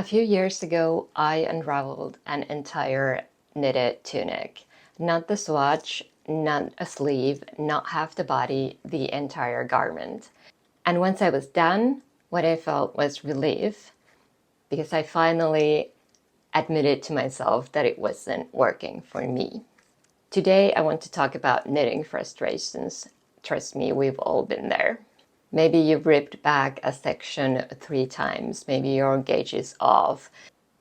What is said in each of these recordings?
A few years ago, I unraveled an entire knitted tunic. Not the swatch, not a sleeve, not half the body, the entire garment. And once I was done, what I felt was relief because I finally admitted to myself that it wasn't working for me. Today, I want to talk about knitting frustrations. Trust me, we've all been there. Maybe you've ripped back a section 3 times. Maybe your gauge is off.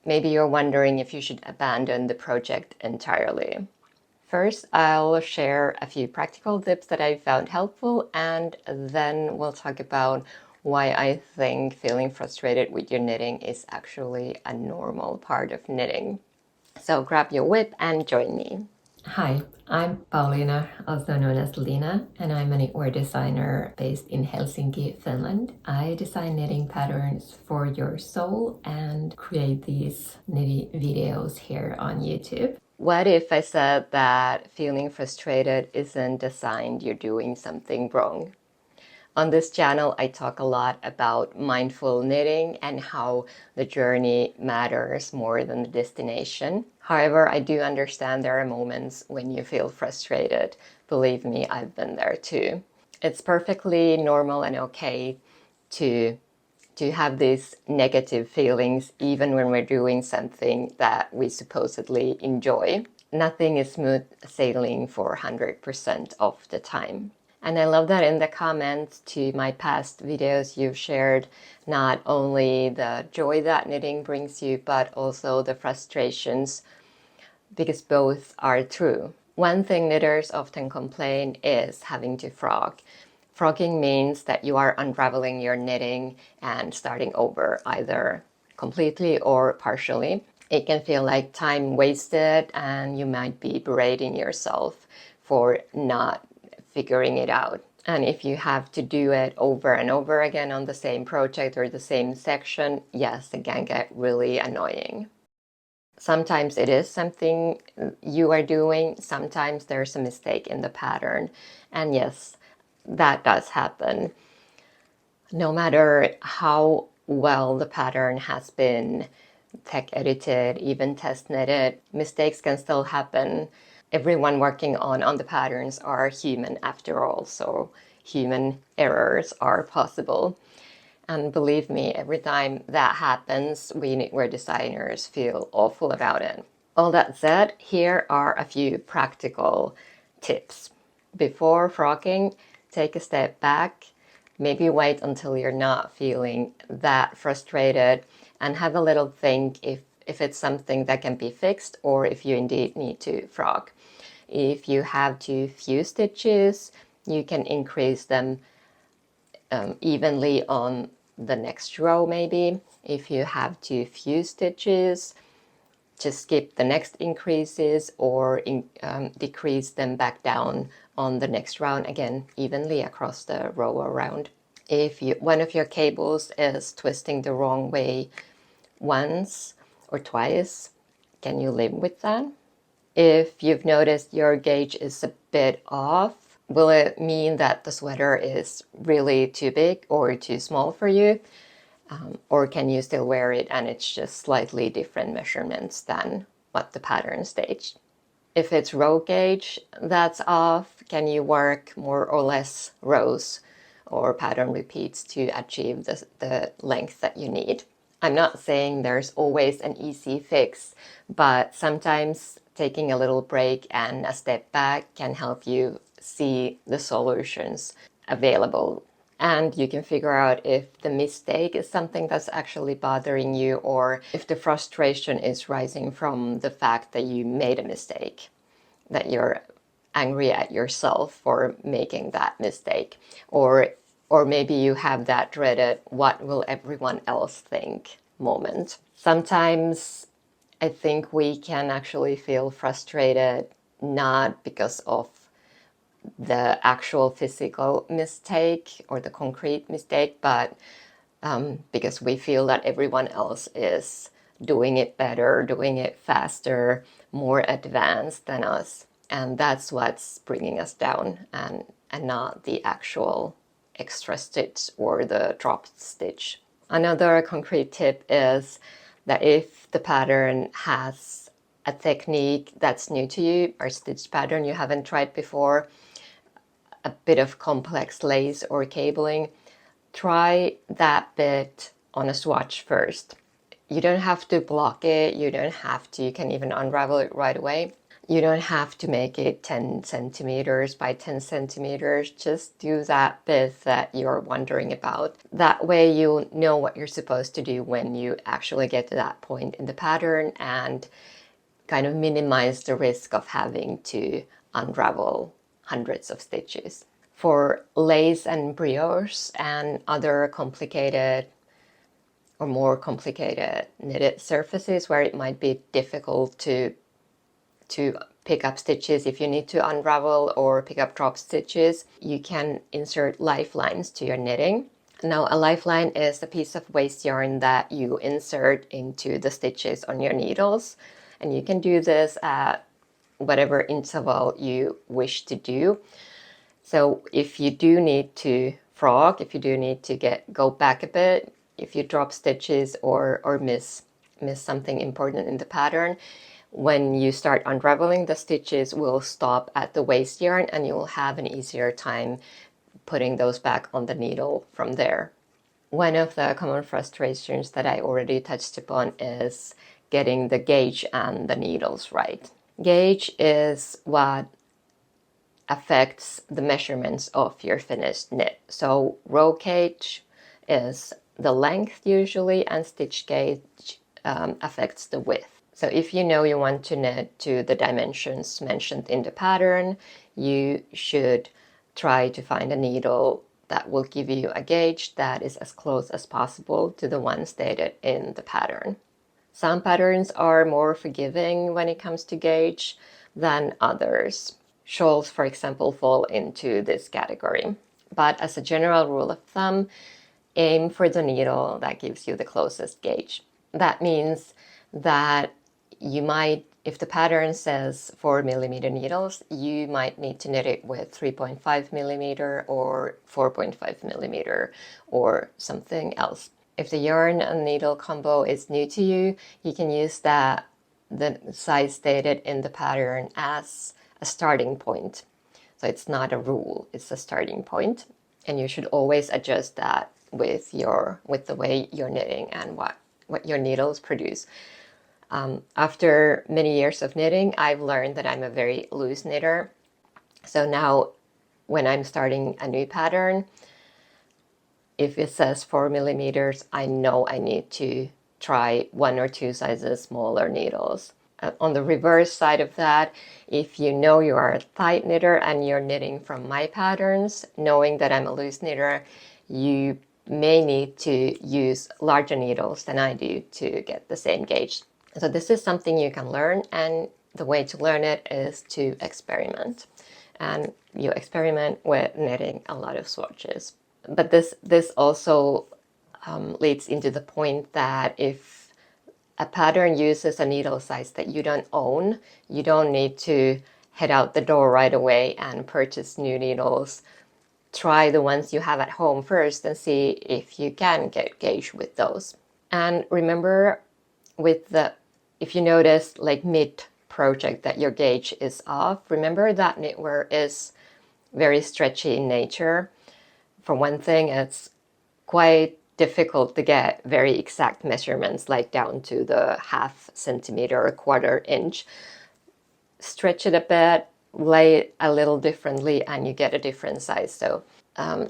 Maybe you're wondering if you should abandon the project entirely. First, I'll share a few practical tips that I found helpful, and then we'll talk about why I think feeling frustrated with your knitting is actually a normal part of knitting. So grab your whip and join me. Hi, I'm Pauliina, also known as Lina, and I'm a knitwear designer based in Helsinki, Finland. I design knitting patterns for your soul and create these knitting videos here on YouTube. What if I said that feeling frustrated isn't a sign you're doing something wrong? On this channel, I talk a lot about mindful knitting and how the journey matters more than the destination. However, I do understand there are moments when you feel frustrated. Believe me, I've been there too. It's perfectly normal and okay to have these negative feelings even when we're doing something that we supposedly enjoy. Nothing is smooth sailing for 100% of the time. And I love that in the comments to my past videos you've shared not only the joy that knitting brings you, but also the frustrations, because both are true. One thing knitters often complain is having to frog. Frogging means that you are unraveling your knitting and starting over, either completely or partially. It can feel like time wasted, and you might be berating yourself for not figuring it out. And if you have to do it over and over again on the same project or the same section, yes, it can get really annoying. Sometimes it is something you are doing, sometimes there's a mistake in the pattern, and yes, that does happen. No matter how well the pattern has been tech edited, even test knitted, mistakes can still happen. Everyone working on the patterns are human after all, so human errors are possible. And believe me, every time that happens, we knitwear designers feel awful about it. All that said, here are a few practical tips. Before frogging, take a step back, maybe wait until you're not feeling that frustrated, and have a little think if it's something that can be fixed or if you indeed need to frog. If you have too few stitches, you can increase them evenly on the next row maybe. If you have too few stitches, just skip the next increases or decrease them back down on the next round, again evenly across the row around. If one of your cables is twisting the wrong way once or twice, can you live with that? If you've noticed your gauge is a bit off, will it mean that the sweater is really too big or too small for you? Or can you still wear it and it's just slightly different measurements than what the pattern staged? If it's row gauge that's off, can you work more or less rows or pattern repeats to achieve the length that you need? I'm not saying there's always an easy fix, but sometimes taking a little break and a step back can help you see the solutions available. And you can figure out if the mistake is something that's actually bothering you or if the frustration is rising from the fact that you made a mistake, that you're angry at yourself for making that mistake. Or maybe you have that dreaded "what will everyone else think" moment. Sometimes I think we can actually feel frustrated not because of the actual physical mistake or the concrete mistake, but because we feel that everyone else is doing it better, doing it faster, more advanced than us. And that's what's bringing us down, and not the actual extra stitch or the dropped stitch. Another concrete tip is that if the pattern has a technique that's new to you or stitch pattern you haven't tried before, a bit of complex lace or cabling, try that bit on a swatch first. You don't have to block it, you can even unravel it right away. You don't have to make it 10 centimeters by 10 centimeters. Just do that bit that you're wondering about. That way you know what you're supposed to do when you actually get to that point in the pattern, and kind of minimize the risk of having to unravel hundreds of stitches. For lace and brioche and other complicated or more complicated knitted surfaces where it might be difficult to pick up stitches, if you need to unravel or pick up drop stitches, you can insert lifelines to your knitting. Now, a lifeline is a piece of waste yarn that you insert into the stitches on your needles, and you can do this at whatever interval you wish to do. So if you do need to frog, if you do need to go back a bit, if you drop stitches or miss something important in the pattern, when you start unraveling, the stitches will stop at the waste yarn and you'll have an easier time putting those back on the needle from there. One of the common frustrations that I already touched upon is getting the gauge and the needles right. Gauge is what affects the measurements of your finished knit. So row gauge is the length usually, and stitch gauge affects the width. So if you know you want to knit to the dimensions mentioned in the pattern, you should try to find a needle that will give you a gauge that is as close as possible to the one stated in the pattern. Some patterns are more forgiving when it comes to gauge than others. Shawls, for example, fall into this category. But as a general rule of thumb, aim for the needle that gives you the closest gauge. That means that you might, if the pattern says 4mm needles, you might need to knit it with 3.5mm or 4.5mm or something else. If the yarn and needle combo is new to you, you can use the size stated in the pattern as a starting point. So it's not a rule, it's a starting point. And you should always adjust that with the way you're knitting and what your needles produce. After many years of knitting, I've learned that I'm a very loose knitter. So now when I'm starting a new pattern, if it says 4mm, I know I need to try 1 or 2 sizes smaller needles. On the reverse side of that, if you know you are a tight knitter and you're knitting from my patterns, knowing that I'm a loose knitter, you may need to use larger needles than I do to get the same gauge. So this is something you can learn, and the way to learn it is to experiment. And you experiment with knitting a lot of swatches. But this also leads into the point that if a pattern uses a needle size that you don't own, you don't need to head out the door right away and purchase new needles. Try the ones you have at home first and see if you can get gauge with those. And remember, if you notice like mid-project that your gauge is off, remember that knitwear is very stretchy in nature. For one thing, it's quite difficult to get very exact measurements, like down to the 0.5 centimeter or 1/4 inch. Stretch it a bit, lay it a little differently, and you get a different size. So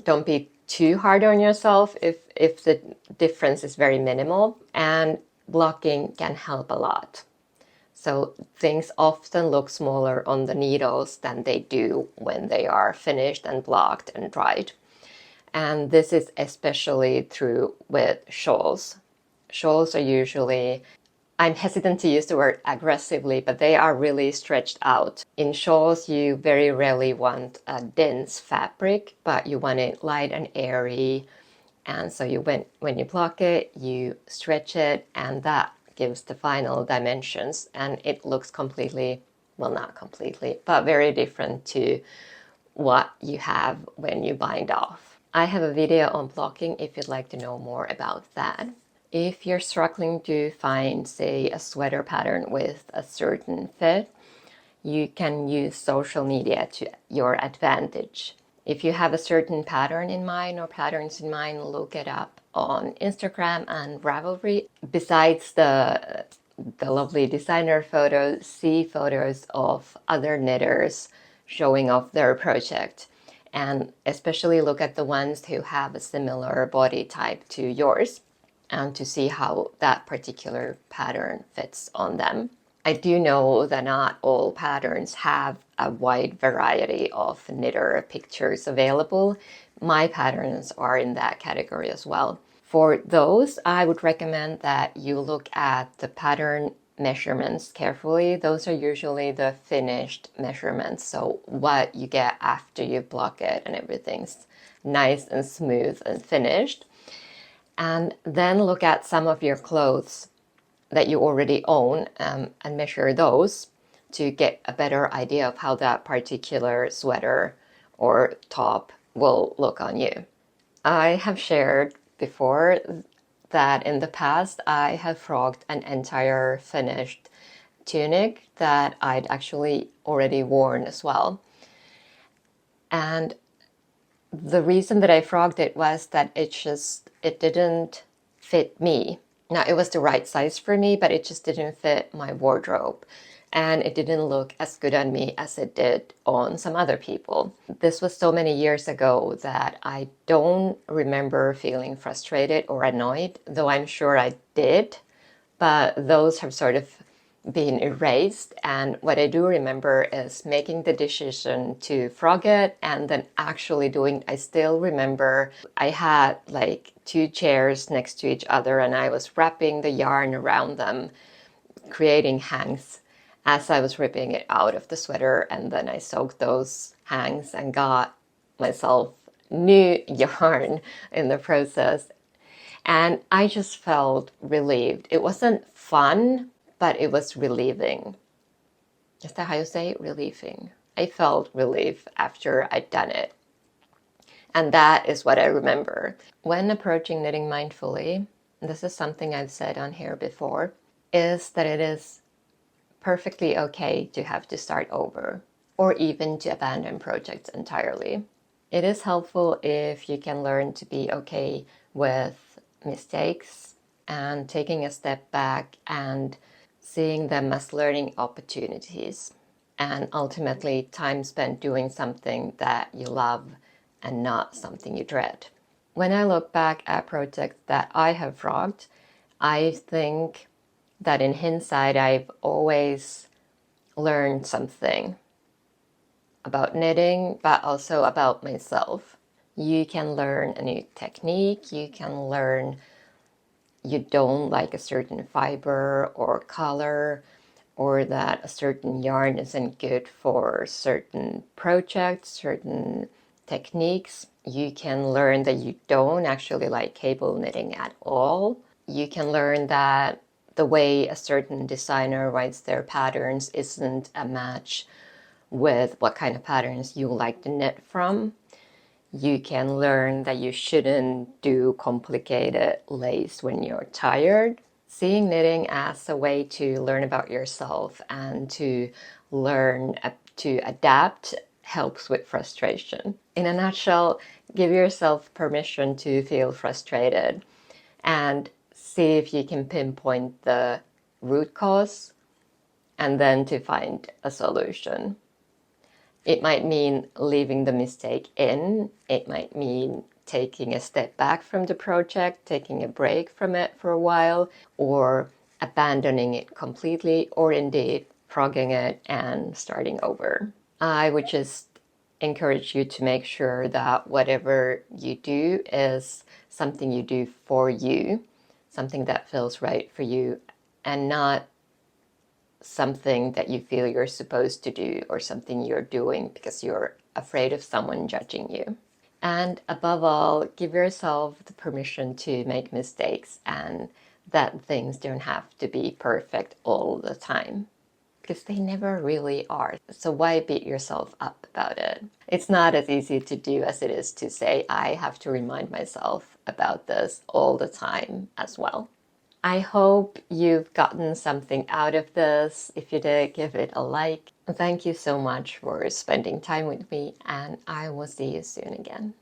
don't be too hard on yourself if the difference is very minimal, and blocking can help a lot. So things often look smaller on the needles than they do when they are finished and blocked and dried. And this is especially true with shawls. Shawls are usually, I'm hesitant to use the word aggressively, but they are really stretched out. In shawls, you very rarely want a dense fabric, but you want it light and airy. And so when you block it, you stretch it, and that gives the final dimensions, and it looks completely, well, not completely, but very different to what you have when you bind off. I have a video on blocking if you'd like to know more about that. If you're struggling to find, say, a sweater pattern with a certain fit, you can use social media to your advantage. If you have a certain pattern in mind or patterns in mind, look it up on Instagram and Ravelry. Besides the lovely designer photos, see photos of other knitters showing off their project. And especially look at the ones who have a similar body type to yours, and to see how that particular pattern fits on them. I do know that not all patterns have a wide variety of knitter pictures available. My patterns are in that category as well. For those, I would recommend that you look at the pattern measurements carefully. Those are usually the finished measurements, so what you get after you block it and everything's nice and smooth and finished. And then look at some of your clothes that you already own, and measure those to get a better idea of how that particular sweater or top will look on you. I have shared before that in the past I have frogged an entire finished tunic that I'd actually already worn as well. And the reason that I frogged it was that it didn't fit me. Now, it was the right size for me, but it just didn't fit my wardrobe. And it didn't look as good on me as it did on some other people. This was so many years ago that I don't remember feeling frustrated or annoyed, though I'm sure I did. But those have sort of been erased, and what I do remember is making the decision to frog it and then actually doing. I still remember I had like two chairs next to each other and I was wrapping the yarn around them, creating hangs as I was ripping it out of the sweater, and then I soaked those hangs and got myself new yarn in the process. And I just felt relieved. It wasn't fun, but it was relieving. Is that how you say it? Relieving. I felt relief after I'd done it. And that is what I remember. When approaching knitting mindfully, and this is something I've said on here before, is that it is perfectly okay to have to start over or even to abandon projects entirely. It is helpful if you can learn to be okay with mistakes and taking a step back and seeing them as learning opportunities, and ultimately time spent doing something that you love and not something you dread. When I look back at projects that I have frogged, I think that in hindsight I've always learned something about knitting, but also about myself. You can learn a new technique, you can learn you don't like a certain fiber or color, or that a certain yarn isn't good for certain projects, certain techniques. You can learn that you don't actually like cable knitting at all. You can learn that the way a certain designer writes their patterns isn't a match with what kind of patterns you like to knit from. You can learn that you shouldn't do complicated lace when you're tired. Seeing knitting as a way to learn about yourself and to learn to adapt helps with frustration. In a nutshell, give yourself permission to feel frustrated and see if you can pinpoint the root cause and then to find a solution. It might mean leaving the mistake in. It might mean taking a step back from the project, taking a break from it for a while, or abandoning it completely, or indeed frogging it and starting over. I would just encourage you to make sure that whatever you do is something you do for you, something that feels right for you, and not something that you feel you're supposed to do or something you're doing because you're afraid of someone judging you. And above all, give yourself the permission to make mistakes and that things don't have to be perfect all the time, because they never really are. So why beat yourself up about it? It's not as easy to do as it is to say, I have to remind myself about this all the time as well. I hope you've gotten something out of this. If you did, give it a like. Thank you so much for spending time with me, and I will see you soon again.